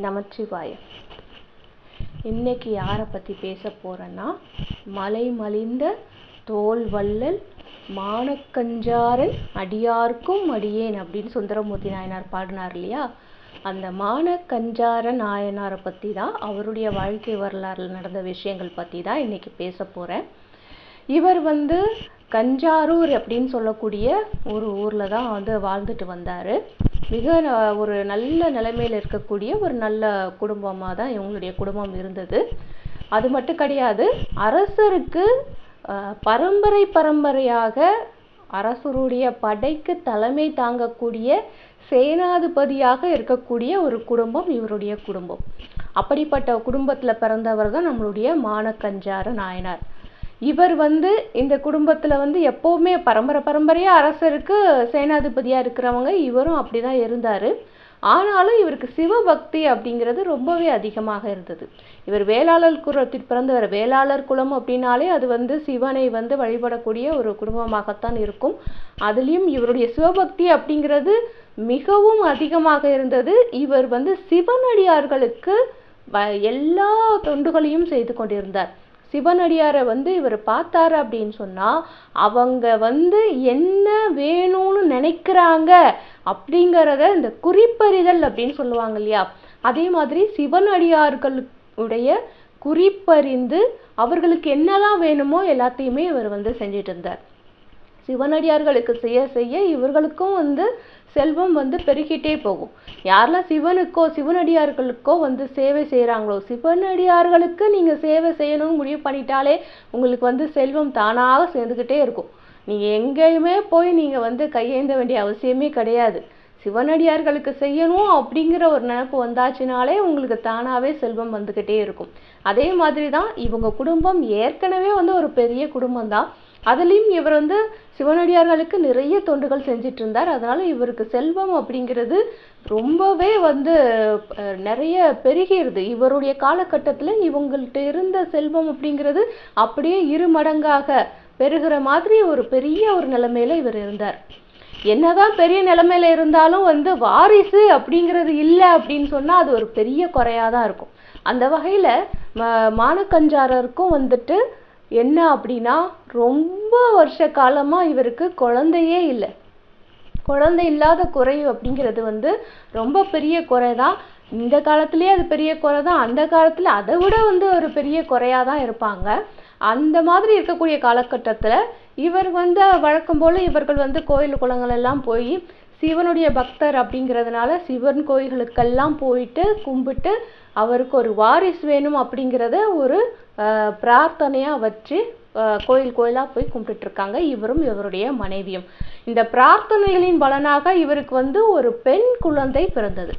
நமச்சிவாய. இன்னைக்கு யாரை பற்றி பேச போகிறேன்னா, மலை மலிந்த தோல் வள்ளல் மானக்கஞ்சாரன் அடியார்க்கும் அடியேன் அப்படின்னு சுந்தரமூர்த்தி நாயனார் பாடினார் இல்லையா? அந்த மானக்கஞ்சார நாயனாரை பற்றி தான், அவருடைய வாழ்க்கை வரலாறுல நடந்த விஷயங்கள் பற்றி தான் இன்னைக்கு பேச போகிறேன். இவர் கஞ்சாரூர் அப்படின்னு சொல்லக்கூடிய ஒரு ஊரில் தான் வாழ்ந்துட்டு வந்தார். மிக ஒரு நல்ல நிலைமையில் இருக்கக்கூடிய ஒரு நல்ல குடும்பமாக தான் இவங்களுடைய குடும்பம் இருந்தது. அது மட்டும் கிடையாது, அரசருக்கு பரம்பரையாக அரசருடைய படைக்கு தலைமை தாங்கக்கூடிய சேனாதிபதியாக இருக்கக்கூடிய ஒரு குடும்பம் இவருடைய குடும்பம். அப்படிப்பட்ட குடும்பத்தில் பிறந்தவர் தான் நம்மளுடைய மானக்கஞ்சார நாயனார். இவர் இந்த குடும்பத்தில் எப்போவுமே பரம்பரையாக அரசருக்கு சேனாதிபதியாக இருக்கிறவங்க, இவரும் அப்படி தான் இருந்தார். ஆனாலும் இவருக்கு சிவபக்தி அப்படிங்கிறது ரொம்பவே அதிகமாக இருந்தது. இவர் வேளாளர் குலத்தில் பிறந்தவர். வேளாளர் குலம் அப்படின்னாலே அது சிவனை வழிபடக்கூடிய ஒரு குடும்பமாகத்தான் இருக்கும். அதுலேயும் இவருடைய சிவபக்தி அப்படிங்கிறது மிகவும் அதிகமாக இருந்தது. இவர் சிவனடியார்களுக்கு எல்லா தொண்டுகளையும் செய்து கொண்டிருந்தார். சிவனடியாரை இவர் பார்த்தாரு அப்படின்னு சொன்னால், அவங்க என்ன வேணும்னு நினைக்கிறாங்க அப்படிங்கிறத இந்த குறிப்பறிதல் அப்படின்னு சொல்லுவாங்க இல்லையா? அதே மாதிரி சிவனடியார்களுடைய குறிப்பறிந்து அவர்களுக்கு என்னெல்லாம் வேணுமோ எல்லாத்தையுமே இவர் செஞ்சிட்டு இருந்தார். சிவனடியார்களுக்கு செய்ய செய்ய இவர்களுக்கும் செல்வம் பெருகிட்டே போகும். யாரெல்லாம் சிவனடியார்களுக்கோ சேவை செய்கிறாங்களோ, சிவனடியார்களுக்கு நீங்கள் சேவை செய்யணும்னு முடிவு பண்ணிட்டாலே உங்களுக்கு செல்வம் தானாக சேர்ந்துக்கிட்டே இருக்கும். நீங்கள் எங்கேயுமே போய் நீங்கள் கையேந்த வேண்டிய அவசியமே கிடையாது. சிவனடியார்களுக்கு செய்யணும் அப்படிங்கிற ஒரு நினைப்பு வந்தாச்சுனாலே உங்களுக்கு தானாகவே செல்வம் வந்துக்கிட்டே இருக்கும். அதே மாதிரி தான் இவங்க குடும்பம் ஏற்கனவே ஒரு பெரிய குடும்பம் தான். அதுலேயும் இவர் சிவனடியார்களுக்கு நிறைய தொண்டுகள் செஞ்சிட்டு இருந்தார். அதனால இவருக்கு செல்வம் அப்படிங்கிறது ரொம்பவே நிறைய பெருகிருது. இவருடைய காலகட்டத்தில் இவங்கள்ட்ட இருந்த செல்வம் அப்படிங்கிறது அப்படியே 2 மடங்காக பெருகிற மாதிரி ஒரு பெரிய ஒரு நிலைமையில இவர் இருந்தார். என்னதான் பெரிய நிலைமையில இருந்தாலும் வாரிசு அப்படிங்கிறது இல்லை அப்படின்னு சொன்னால் அது ஒரு பெரிய குறையாதான் இருக்கும். அந்த வகையில் மானக்கஞ்சாரருக்கும் என்ன அப்படின்னா, ரொம்ப வருஷ காலமாக இவருக்கு குழந்தையே இல்லை. குழந்தை இல்லாத குறை அப்படிங்கிறது ரொம்ப பெரிய குறை தான். இந்த காலத்திலேயே அது பெரிய குறை தான். அந்த காலத்தில் அதை விட ஒரு பெரிய குறையாக தான் இருப்பாங்க. அந்த மாதிரி இருக்கக்கூடிய காலகட்டத்தில் இவர் வழக்கம் போல் இவர்கள் கோயில் குளங்கள் எல்லாம் போய் சிவனுடைய பக்தர் அப்படிங்கிறதுனால சிவன் கோயில்களுக்கெல்லாம் போயிட்டு கும்பிட்டு அவருக்கு ஒரு வாரிசு வேணும் அப்படிங்கிறத ஒரு பிரார்த்தனையாக வச்சு கோயிலாக போய் கும்பிட்டுருக்காங்க, இவரும் இவருடைய மனைவியும். இந்த பிரார்த்தனைகளின் பலனாக இவருக்கு ஒரு பெண் குழந்தை பிறந்தது.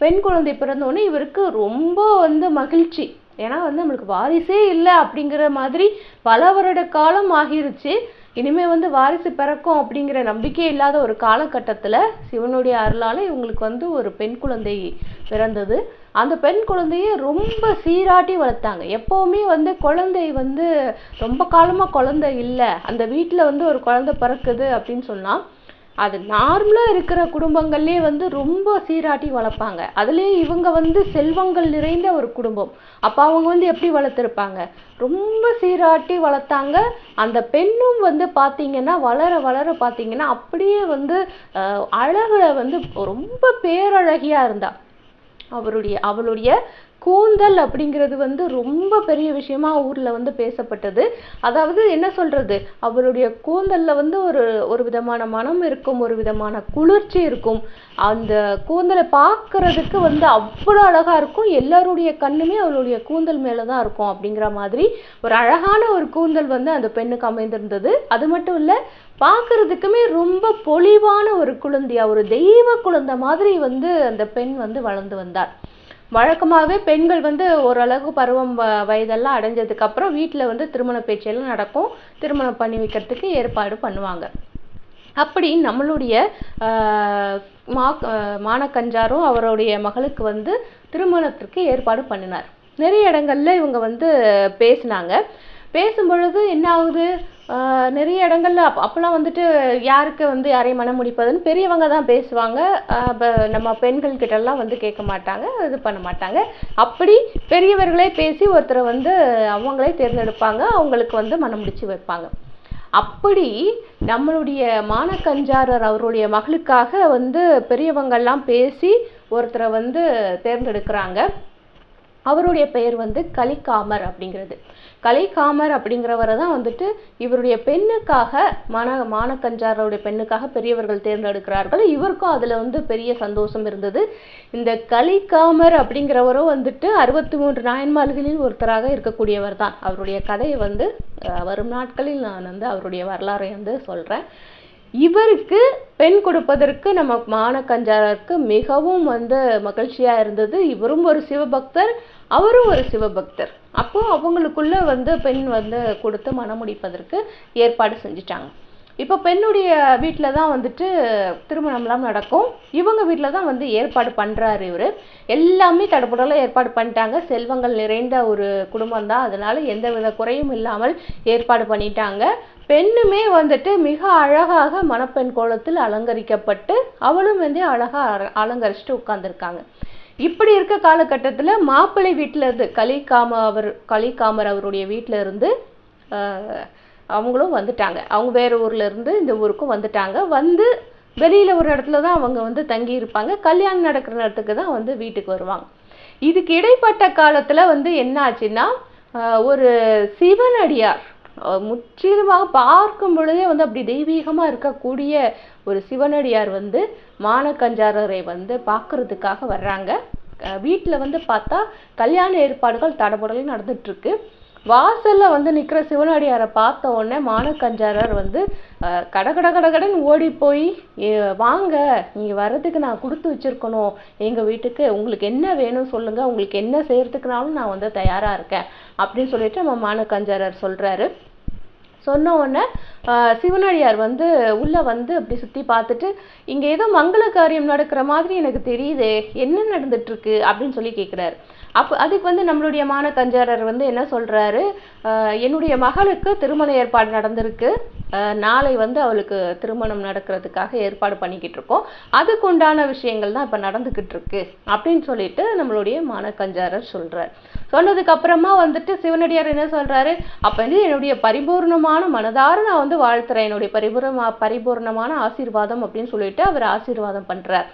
பெண் குழந்தை பிறந்தோடனே இவருக்கு ரொம்ப மகிழ்ச்சி. ஏன்னா நம்மளுக்கு வாரிசே இல்லை அப்படிங்கிற மாதிரி பல வருட காலம் ஆகிருச்சு. இனிமே வாரிசு பிறக்கும் அப்படிங்கிற நம்பிக்கை இல்லாத ஒரு காலகட்டத்தில் சிவனுடைய அருளால் இவங்களுக்கு ஒரு பெண் குழந்தை பிறந்தது. அந்த பெண் குழந்தைய ரொம்ப சீராட்டி வளர்த்தாங்க. எப்போவுமே குழந்தை ரொம்ப காலமாக குழந்தை இல்லை, அந்த வீட்டில் ஒரு குழந்தை பிறக்குது அப்படின்னு சொன்னால் அது நார்மலாக இருக்கிற குடும்பங்கள்லேயே ரொம்ப சீராட்டி வளர்ப்பாங்க. அதுலேயும் இவங்க செல்வங்கள் நிறைந்த ஒரு குடும்பம். அப்போ அவங்க எப்படி வளர்த்துருப்பாங்க? ரொம்ப சீராட்டி வளர்த்தாங்க. அந்த பெண்ணும் பார்த்தீங்கன்னா வளர வளர பார்த்தீங்கன்னா அப்படியே அழகுல ரொம்ப பேரழகியாக இருந்தா. அவளுடைய கூந்தல் அப்படிங்கிறது ரொம்ப பெரிய விஷயமா ஊரில் பேசப்பட்டது. அதாவது என்ன சொல்கிறது, அவருடைய கூந்தலில் ஒரு விதமான மனம் இருக்கும், ஒரு விதமான குளிர்ச்சி இருக்கும். அந்த கூந்தலை பார்க்கறதுக்கு அவ்வளோ அழகாக இருக்கும். எல்லாருடைய கண்ணுமே அவளுடைய கூந்தல் மேலே தான் இருக்கும். அப்படிங்கிற மாதிரி ஒரு அழகான ஒரு கூந்தல் அந்த பெண்ணுக்கு அமைந்திருந்தது. அது மட்டும் இல்லை, பார்க்கறதுக்குமே ரொம்ப பொலிவான ஒரு குழந்தையா, ஒரு தெய்வ குழந்தை மாதிரி அந்த பெண் வளர்ந்து வந்தார். வழக்கமாகவே பெண்கள் ஓரளவு பருவம் வயதெல்லாம் அடைஞ்சதுக்கு அப்புறம் வீட்டில் திருமண பேச்செல்லாம் நடக்கும். திருமணம் பண்ணி வைக்கிறதுக்கு ஏற்பாடு பண்ணுவாங்க. அப்படி நம்மளுடைய மானக்கஞ்சாரும் அவருடைய மகளுக்கு திருமணத்திற்கு ஏற்பாடு பண்ணினார். நிறைய இடங்கள்ல இவங்க பேசினாங்க. பேசும்பொழுது என்ன ஆகுது, நிறைய இடங்கள்ல அப்போல்லாம் வந்துட்டு யாருக்கு வந்து யாரையும் மனம் முடிப்பதுன்னு பெரியவங்க தான் பேசுவாங்க. நம்ம பெண்கள் கிட்டலாம் வந்து கேட்க மாட்டாங்க, இது பண்ண மாட்டாங்க. அப்படி பெரியவர்களே பேசி ஒருத்தரை வந்து அவங்களே தேர்ந்தெடுப்பாங்க, அவங்களுக்கு வந்து மனம் முடிச்சு வைப்பாங்க. அப்படி நம்மளுடைய மானக்கஞ்சாரர் அவருடைய மகளுக்காக வந்து பெரியவங்கள்லாம் பேசி ஒருத்தரை வந்து தேர்ந்தெடுக்கிறாங்க. அவருடைய பெயர் வந்து கலிக்காமர் அப்படிங்கிறது. கலிக்காமர் அப்படிங்கிறவரை தான் வந்துட்டு இவருடைய பெண்ணுக்காக மானக்கஞ்சாரோடைய பெண்ணுக்காக பெரியவர்கள் தேர்ந்தெடுக்கிறார்கள். இவருக்கும் அதில் வந்து பெரிய சந்தோஷம் இருந்தது. இந்த கலிக்காமர் அப்படிங்கிறவரும் வந்துட்டு 63 நாயன்மார்களில் ஒருத்தராக இருக்கக்கூடியவர் தான். அவருடைய கதையை வந்து வரும் நாட்களில் நான் வந்து அவருடைய வரலாறை வந்து சொல்கிறேன். இவருக்கு பெண் கொடுப்பதற்கு நம்ம மானக்கஞ்சாரருக்கு மிகவும் வந்து மகிழ்ச்சியா இருந்தது. இவரும் ஒரு சிவபக்தர், அவரும் ஒரு சிவபக்தர். அப்போ அவங்களுக்குள்ள வந்து பெண் வந்து கொடுத்து மணமுடிப்பதற்கு ஏற்பாடு செஞ்சுட்டாங்க. இப்போ பெண்ணுடைய வீட்டில் தான் வந்துட்டு திருமணம்லாம் நடக்கும். இவங்க வீட்டில் தான் வந்து ஏற்பாடு பண்ணுறாரு இவர். எல்லாமே தடபுடலாக ஏற்பாடு பண்ணிட்டாங்க. செல்வங்கள் நிறைந்த ஒரு குடும்பம் தான், அதனால எந்த வித குறையும் இல்லாமல் ஏற்பாடு பண்ணிட்டாங்க. பெண்ணுமே வந்துட்டு மிக அழகாக மணப்பெண் கோலத்தில் அலங்கரிக்கப்பட்டு அவளும் வந்து அழகாக அலங்கரிச்சுட்டு உட்கார்ந்துருக்காங்க. இப்படி இருக்க காலகட்டத்தில் மாப்பிள்ளை வீட்டில் இருந்து கலிக்காமர் அவருடைய வீட்டில் இருந்து அவங்களும் வந்துட்டாங்க. அவங்க வேறு ஊர்ல இருந்து இந்த ஊருக்கும் வந்துட்டாங்க. வந்து வெளியில ஒரு இடத்துல தான் அவங்க வந்து தங்கி இருப்பாங்க. கல்யாணம் நடக்கிற இடத்துக்கு தான் வந்து வீட்டுக்கு வருவாங்க. இதுக்கு இடைப்பட்ட காலத்துல வந்து என்ன ஆச்சுன்னா, ஒரு சிவனடியார் முற்றிலுமாக பார்க்கும் பொழுதே வந்து அப்படி தெய்வீகமா இருக்கக்கூடிய ஒரு சிவனடியார் வந்து மானக்கஞ்சாரரை வந்து பார்க்கறதுக்காக வர்றாங்க. வீட்டுல வந்து பார்த்தா கல்யாண ஏற்பாடுகள் தடபுடலும் நடந்துட்டு இருக்கு. வாசல்ல வந்து நிக்கிற சிவனடியாரை பார்த்த உடனே மானக்கஞ்சாரர் வந்து கடகடன்னு ஓடி போய், வாங்க, நீங்க வர்றதுக்கு நான் கொடுத்து வச்சிருக்கணும் எங்க வீட்டுக்கு, உங்களுக்கு என்ன வேணும் சொல்லுங்க, உங்களுக்கு என்ன செய்யறதுக்குனாலும் நான் வந்து தயாரா இருக்கேன் அப்படின்னு சொல்லிட்டு நம்ம மானக்கஞ்சாரர் சொல்றாரு. சொன்ன உடனே சிவனடியார் வந்து உள்ள வந்து அப்படி சுத்தி பார்த்துட்டு, இங்க ஏதோ மங்கள காரியம் நடக்கிற மாதிரி எனக்கு தெரியுதே, என்ன நடந்துட்டு இருக்கு அப்படின்னு சொல்லி கேட்கிறாரு. அப்போ அதுக்கு வந்து நம்மளுடைய மானக்கஞ்சாரர் வந்து என்ன சொல்றாரு, என்னுடைய மகளுக்கு திருமண ஏற்பாடு நடந்திருக்கு, நாளை வந்து அவளுக்கு திருமணம் நடக்கிறதுக்காக ஏற்பாடு பண்ணிக்கிட்டு இருக்கோம், அதுக்கு உண்டான விஷயங்கள் தான் இப்போ நடந்துக்கிட்டு இருக்கு அப்படின்னு சொல்லிட்டு நம்மளுடைய மானக்கஞ்சாரர் சொல்றாரு. சொன்னதுக்கு அப்புறமா வந்துட்டு சிவனடியார் என்ன சொல்றாரு, அப்ப வந்து என்னுடைய பரிபூர்ணமான மனதார நான் வந்து வாழ்த்துறேன், என்னுடைய பரிபூர்ணமான ஆசீர்வாதம் அப்படின்னு சொல்லிட்டு அவர் ஆசீர்வாதம் பண்றார்.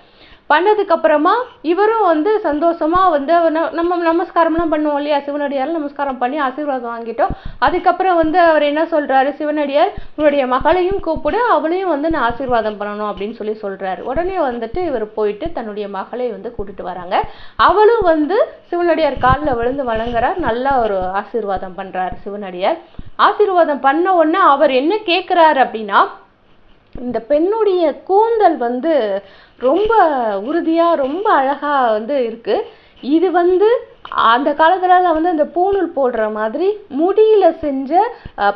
பண்ணதுக்கு அப்புறமா இவரும் வந்து சந்தோஷமா வந்து நம்ம நமஸ்காரம்லாம் பண்ணுவோம் இல்லையா, சிவனடியார் நமஸ்காரம் பண்ணி ஆசீர்வாதம் வாங்கிட்டோம். அதுக்கப்புறம் வந்து அவர் என்ன சொல்றாரு, சிவனடியார் உன்னுடைய மகளையும் கூப்பிடு, அவளையும் வந்து நான் ஆசீர்வாதம் பண்ணணும் அப்படின்னு சொல்றாரு. உடனே வந்துட்டு இவர் போயிட்டு தன்னுடைய மகளை வந்து கூட்டிட்டு வராங்க. அவளும் வந்து சிவனடியார் காலில் விழுந்து வணங்குறார். நல்லா ஒரு ஆசீர்வாதம் பண்றாரு சிவனடியார். ஆசீர்வாதம் பண்ண உடனே அவர் என்ன கேட்கிறாரு அப்படின்னா, இந்த பெண்ணுடைய கூந்தல் வந்து ரொம்ப உறுதியா ரொம்ப அழகா வந்து இருக்கு. இது வந்து அந்த காலத்துல வந்து அந்த பூணூல் போடுற மாதிரி முடியில செஞ்ச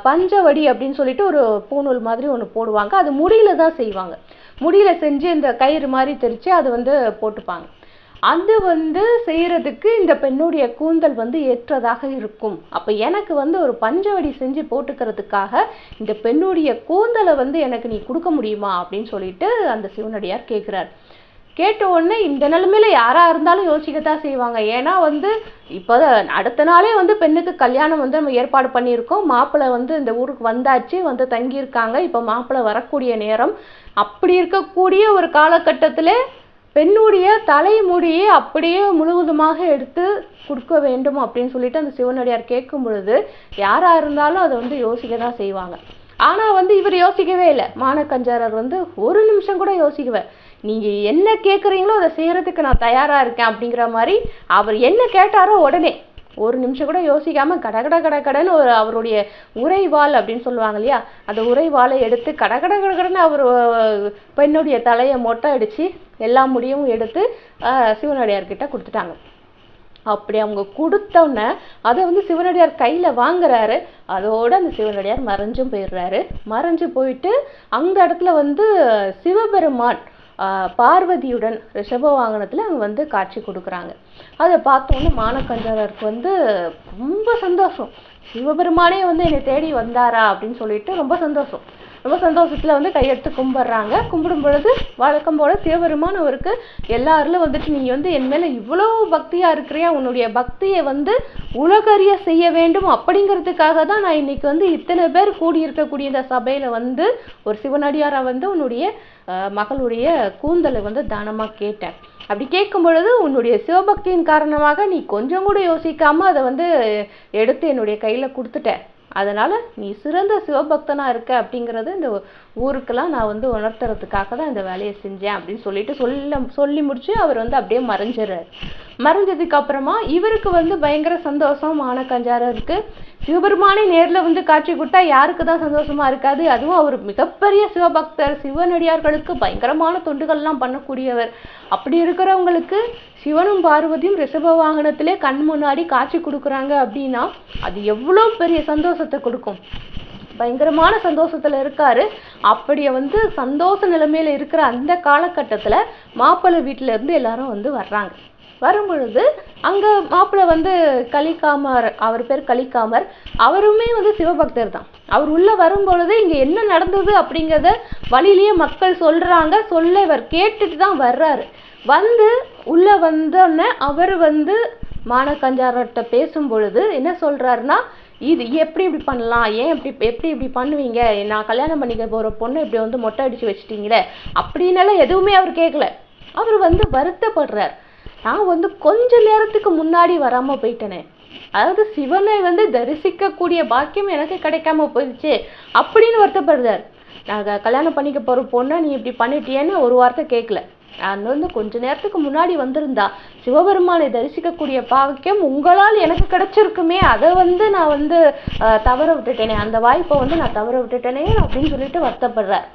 பஞ்சவடி அப்படின்னு சொல்லிட்டு ஒரு பூணூல் மாதிரி ஒண்ணு போடுவாங்க. அது முடியில தான் செய்வாங்க. முடியில செஞ்சு இந்த கயிறு மாதிரி தெரிச்சு அது வந்து போட்டுப்பாங்க. அது வந்து செய்யறதுக்கு இந்த பெண்ணுடைய கூந்தல் வந்து ஏற்றதாக இருக்கும். அப்ப எனக்கு வந்து ஒரு பஞ்சவடி செஞ்சு போட்டுக்கிறதுக்காக இந்த பெண்ணுடைய கூந்தலை வந்து எனக்கு நீ கொடுக்க முடியுமா அப்படின்னு சொல்லிட்டு அந்த சிவனடியார் கேட்கிறார். கேட்ட உடனே இந்த நிலைமையில யாரா இருந்தாலும் யோசிக்கத்தான் செய்வாங்க. ஏன்னா வந்து இப்போ அடுத்த நாளே வந்து பெண்ணுக்கு கல்யாணம் வந்து நம்ம ஏற்பாடு பண்ணியிருக்கோம். மாப்பிள்ளை வந்து இந்த ஊருக்கு வந்தாச்சு, வந்து தங்கியிருக்காங்க. இப்போ மாப்பிள்ளை வரக்கூடிய நேரம். அப்படி இருக்கக்கூடிய ஒரு காலகட்டத்திலே பெண்ணுடைய தலைமுடியை அப்படியே முழுவதுமாக எடுத்து கொடுக்க வேண்டும் அப்படின்னு சொல்லிட்டு அந்த சிவனடியார் கேட்கும் பொழுது யாரா இருந்தாலும் அதை வந்து யோசிக்க தான் செய்வாங்க. ஆனா வந்து இவர் யோசிக்கவே இல்லை. மானக்கஞ்சாரர் வந்து ஒரு நிமிஷம் கூட யோசிக்கவே, நீங்க என்ன கேட்குறீங்களோ அதை செய்யறதுக்கு நான் தயாரா இருக்கேன் அப்படிங்கிற மாதிரி அவர் என்ன கேட்டாரோ உடனே ஒரு நிமிஷம் கூட யோசிக்காம கடன்னு ஒரு அவருடைய உரைவாள் அப்படின்னு சொல்லுவாங்க இல்லையா, அந்த உரைவாளை எடுத்து கடன்னு அவர் பெண்ணுடைய தலையை மொட்டை அடிச்சு எல்லா முடியும் எடுத்து சிவனடியார்கிட்ட கொடுத்துட்டாங்க. அப்படி அவங்க கொடுத்தோன்னே அதை வந்து சிவனடியார் கையில வாங்குறாரு. அதோட அந்த சிவனடியார் மறைஞ்சும் போயிடுறாரு. மறைஞ்சு போயிட்டு அந்த இடத்துல வந்து சிவபெருமான் பார்வதியுடன் ரிஷப வாகனத்துல அங்க வந்து காட்சி கொடுக்குறாங்க. அதை பார்த்தோன்னே மானக்கஞ்சாரருக்கு வந்து ரொம்ப சந்தோஷம். சிவபெருமானே வந்து என்னை தேடி வந்தாரா அப்படின்னு சொல்லிட்டு ரொம்ப சந்தோஷம். ரொம்ப சந்தோஷத்துல வந்து கையெடுத்து கும்பிடுறாங்க. கும்பிடும் பொழுது வழக்கம் போல சிவபெருமான் அவருக்கு எல்லாரிலும் வந்துட்டு நீ வந்து என் மேல இவ்வளவு பக்தியா இருக்கிறியா, உன்னுடைய பக்தியை வந்து உலகறிய செய்ய வேண்டும் அப்படிங்கிறதுக்காக தான் நான் இன்னைக்கு வந்து இத்தனை பேர் கூடி இருக்கக்கூடிய இந்த சபையில வந்து ஒரு சிவனடியாரா வந்து உன்னுடைய மகளுடைய கூந்தலை வந்து தானமா கேட்டேன். அப்படி கேட்கும் பொழுது உன்னுடைய சிவபக்தியின் காரணமாக நீ கொஞ்சம் கூட யோசிக்காம அதை வந்து எடுத்து என்னுடைய கையில கொடுத்துட்ட. அதனால நீ சிறந்த சிவபக்தனா இருக்க அப்படிங்கறது இந்த ஊருக்கெல்லாம் நான் வந்து உணர்த்துறதுக்காக தான் இந்த வேலையை செஞ்சேன் அப்படின்னு சொல்லிட்டு சொல்லி முடிச்சு அவர் வந்து அப்படியே மறைஞ்சிடறாரு. மறைஞ்சதுக்கு அப்புறமா இவருக்கு வந்து பயங்கர சந்தோஷம். மானக்கஞ்சாரருக்கு சிவபெருமானே நேர்ல வந்து காட்சி கொடுத்தா யாருக்கு தான் சந்தோஷமா இருக்காது. அதுவும் அவர் மிகப்பெரிய சிவபக்தர், சிவனடியார்களுக்கு பயங்கரமான தொண்டுகள்லாம் பண்ணக்கூடியவர். அப்படி இருக்கிறவங்களுக்கு சிவனும் பார்வதியும் ரிஷப வாகனத்திலே கண் முன்னாடி காட்சி கொடுக்குறாங்க அப்படின்னா அது எவ்வளவு பெரிய சந்தோஷத்தை கொடுக்கும். பயங்கரமான சந்தோஷத்துல இருக்காரு. அப்படியே வந்து சந்தோஷ நிலைமையில இருக்கிற அந்த காலகட்டத்துல மாப்பிள்ளை வீட்டுல இருந்து எல்லாரும் வந்து வர்றாங்க. வரும் பொழுது அங்க மாப்பிள்ளை வந்து கலிக்காமர், அவர் பேர் கலிக்காமர், அவருமே வந்து சிவபக்தர் தான். அவர் உள்ள வரும் பொழுது இங்க என்ன நடந்தது அப்படிங்கிறத வழியிலேயே மக்கள் சொல்றாங்க. சொல்ல இவர் கேட்டுட்டு தான் வர்றாரு. வந்து உள்ள வந்தோடனே அவர் வந்து மானக்கஞ்சாரர்கிட்ட பேசும் பொழுது என்ன சொல்றாருன்னா, இது எப்படி இப்படி பண்ணலாம், ஏன் எப்படி பண்ணுவீங்க, நான் கல்யாணம் பண்ணிக்க போற பொண்ணு இப்படி வந்து மொட்டை அடிச்சு வச்சுட்டீங்களே அப்படின்னால எதுவுமே அவர் கேட்கல. அவர் வந்து வருத்தப்படுறார். நான் வந்து கொஞ்ச நேரத்துக்கு முன்னாடி வராம போயிட்டேனே, அதாவது சிவனை வந்து தரிசிக்க கூடிய பாக்கியம் எனக்கு கிடைக்காம போயிடுச்சு அப்படின்னு வருத்தப்படுறார். நாங்க கல்யாணம் பண்ணிக்க போற பொண்ணை நீ இப்படி பண்ணிட்டியேன்னு ஒரு வார்த்தை கேட்கல. நான் வந்து கொஞ்ச நேரத்துக்கு முன்னாடி வந்திருந்தா சிவபெருமானை தரிசிக்கக்கூடிய பாக்கியம் உங்களால் எனக்கு கிடைச்சிருக்குமே, அதை வந்து நான் வந்து தவற விட்டுட்டேனே, அந்த வாய்ப்பை வந்து நான் தவற விட்டுட்டேனே அப்படின்னு சொல்லிட்டு வருத்தப்படுறார்.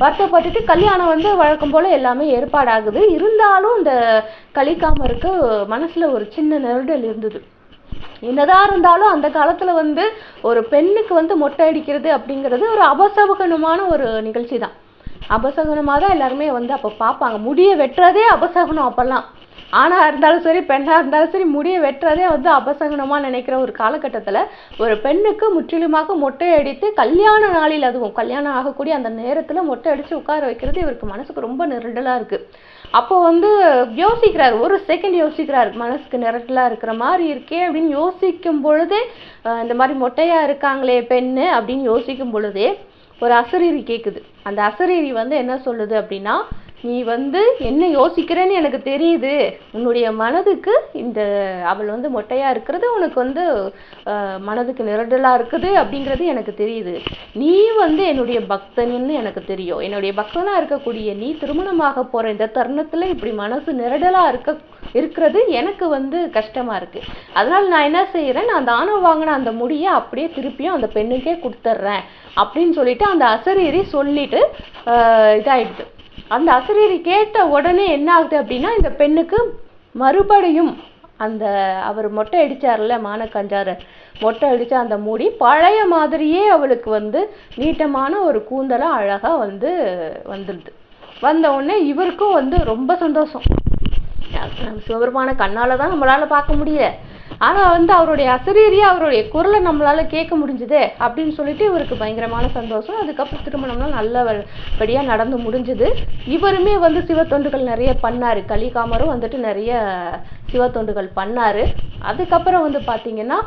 வருத்தப்பட்டுட்டு கல்யாணம் வந்து வழக்கம் போல எல்லாமே ஏற்பாடாகுது. இருந்தாலும் இந்த கலிக்காமருக்கு மனசுல ஒரு சின்ன நெருடல் இருந்தது. என்னதான் இருந்தாலும் அந்த காலத்துல வந்து ஒரு பெண்ணுக்கு வந்து மொட்டை அடிக்கிறது அப்படிங்கிறது ஒரு அபசகுனமான ஒரு நிகழ்ச்சி தான். அபசகுனமா தான் எல்லாருமே வந்து அப்ப பார்ப்பாங்க. முடிய வெட்டுறதே அபசகுனம். அப்பெல்லாம் ஆணா இருந்தாலும் சரி பெண்ணா இருந்தாலும் சரி முடிய வெட்டுறதே வந்து அபசகுனமா நினைக்கிற ஒரு காலகட்டத்துல ஒரு பெண்ணுக்கு முற்றிலுமாக மொட்டை அடித்து கல்யாண நாளில், அதுவும் கல்யாணம் ஆகக்கூடிய அந்த நேரத்துல மொட்டை அடிச்சு உட்கார வைக்கிறது இவருக்கு மனசுக்கு ரொம்ப நெருடலா இருக்கு. அப்போ வந்து யோசிக்கிறாரு, ஒரு செகண்ட் யோசிக்கிறாரு, மனசுக்கு நெருடலா இருக்கிற மாதிரி இருக்கே அப்படின்னு யோசிக்கும் பொழுதே இந்த மாதிரி மொட்டையா இருக்காங்களே பெண்ணு அப்படின்னு யோசிக்கும் பொழுதே ஒரு அசரீரி கேக்குது. அந்த அசரீரி வந்து என்ன சொல்லுது அப்படின்னா, நீ வந்து என்ன யோசிக்கிறேன்னு எனக்கு தெரியுது, உன்னுடைய மனதுக்கு இந்த அவள் வந்து மொட்டையா இருக்கிறது உனக்கு வந்து மனதுக்கு நெருடலா இருக்குது அப்படிங்கிறது எனக்கு தெரியுது. நீ வந்து என்னுடைய பக்தன்னு எனக்கு தெரியும். என்னுடைய பக்தனா இருக்கக்கூடிய நீ திருமணமாக போற இந்த தருணத்துல இப்படி மனசு நெருடலா இருக்கிறது எனக்கு வந்து கஷ்டமா இருக்கு. அதனால நான் என்ன செய்யறேன், நான் தானம் வாங்கின அந்த முடியை அப்படியே திருப்பியும் அந்த பெண்ணுக்கே கொடுத்துட்றேன் அப்படின்னு சொல்லிட்டு அந்த அசரீரி சொல்லிட்டு இதாயிடுது. அந்த அசரீரி கேட்ட உடனே என்ன ஆகுது அப்படின்னா, இந்த பெண்ணுக்கு மறுபடியும் அந்த அவர் மொட்டை அடிச்சார்ல மானக்கஞ்சாரர், மொட்டை அடிச்ச அந்த முடி பழைய மாதிரியே அவளுக்கு வந்து நீட்டமான ஒரு கூந்தலா அழகா வந்து வந்துடுது. வந்த உடனே இவருக்கும் வந்து ரொம்ப சந்தோஷம். சிவபெருமான கண்ணாலதான் நம்மளால பார்க்க முடியல, ஆனா வந்து அவருடைய அசரீரியா அவருடைய குரலை நம்மளால கேட்க முடிஞ்சுதே அப்படின்னு சொல்லிட்டு இவருக்கு பயங்கரமான சந்தோஷம். அதுக்கப்புறம் திருமணம்லாம் நல்லபடியா நடந்து முடிஞ்சுது. இவருமே வந்து சிவ தொண்டுகள் நிறைய பண்ணாரு. கலிகாமரும் வந்துட்டு நிறைய சிவ தொண்டுகள் பண்ணாரு. அதுக்கப்புறம் வந்து பாத்தீங்கன்னா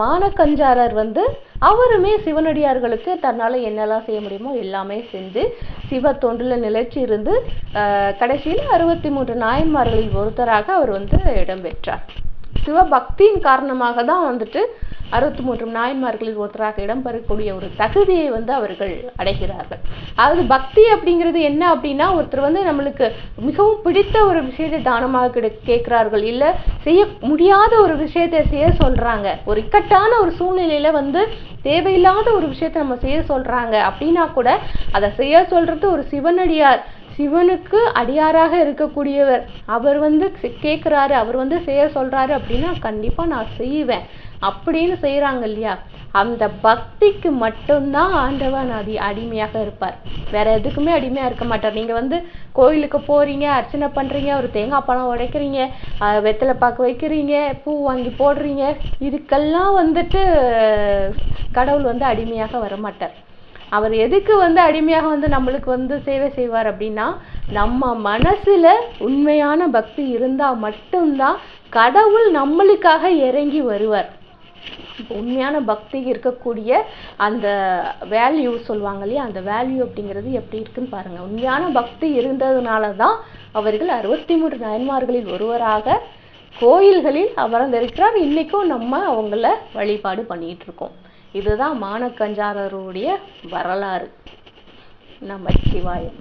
மானக்கஞ்சாரர் வந்து அவருமே சிவனடியார்களுக்கு தன்னால என்னெல்லாம் செய்ய முடியுமோ எல்லாமே செஞ்சு சிவ தொண்டுல நிலைச்சி இருந்து கடைசியில் 63 நாயன்மார்களில் ஒருத்தராக அவர் வந்து இடம்பெற்றார். சிவபக்தியின் காரணமாக தான் வந்துட்டு 63 நாயன்மார்களில் ஒருத்தராக இடம்பெறக்கூடிய ஒரு தகுதியை வந்து அவர்கள் அடைகிறார்கள். அதாவது பக்தி அப்படிங்கிறது என்ன அப்படின்னா, ஒருத்தர் வந்து நம்மளுக்கு மிகவும் பிடித்த ஒரு விஷயத்தை தானமாக கேட்கிறார்கள், இல்ல செய்ய முடியாத ஒரு விஷயத்தை செய்ய சொல்றாங்க, ஒரு இக்கட்டான ஒரு சூழ்நிலையில வந்து தேவையில்லாத ஒரு விஷயத்தை நம்ம செய்ய சொல்றாங்க அப்படின்னா கூட அதை செய்ய சொல்றது ஒரு சிவனடியார், சிவனுக்கு அடியாராக இருக்கக்கூடியவர், அவர் வந்து கேட்கிறாரு, அவர் வந்து செய்ய சொல்றாரு அப்படின்னா கண்டிப்பா நான் செய்வேன் அப்படின்னு செய்யறாங்க இல்லையா, அந்த பக்திக்கு மட்டும்தான் ஆண்டவன் அடிமையாக இருப்பார். வேற எதுக்குமே அடிமையா இருக்க மாட்டார். நீங்க கோயிலுக்கு போறீங்க, அர்ச்சனை பண்றீங்க, ஒரு தேங்காய் பழம் உடைக்கிறீங்க, வெத்தலை பாக்கு வைக்கிறீங்க, பூ வாங்கி போடுறீங்க, இதுக்கெல்லாம் கடவுள் அடிமையாக வரமாட்டார். அவர் எதுக்கு அடிமையாக நம்மளுக்கு சேவை செய்வார் அப்படின்னா, நம்ம மனசுல உண்மையான பக்தி இருந்தா மட்டும்தான் கடவுள் நம்மளுக்காக இறங்கி வருவார். உண்மையான பக்தி இருக்கக்கூடிய அந்த வேல்யூ சொல்லுவாங்க இல்லையா, அந்த வேல்யூ அப்படிங்கிறது எப்படி இருக்குன்னு பாருங்க. உண்மையான பக்தி இருந்ததுனாலதான் அவர்கள் 63 நாயன்மார்களில் ஒருவராக கோயில்களில் அமர்ந்திருக்கிறார். இன்னைக்கும் நம்ம அவங்கள வழிபாடு பண்ணிட்டு இருக்கோம். இதுதான் மானக்கஞ்சாரருடைய வரலாறு. நமச்சிவாயம்.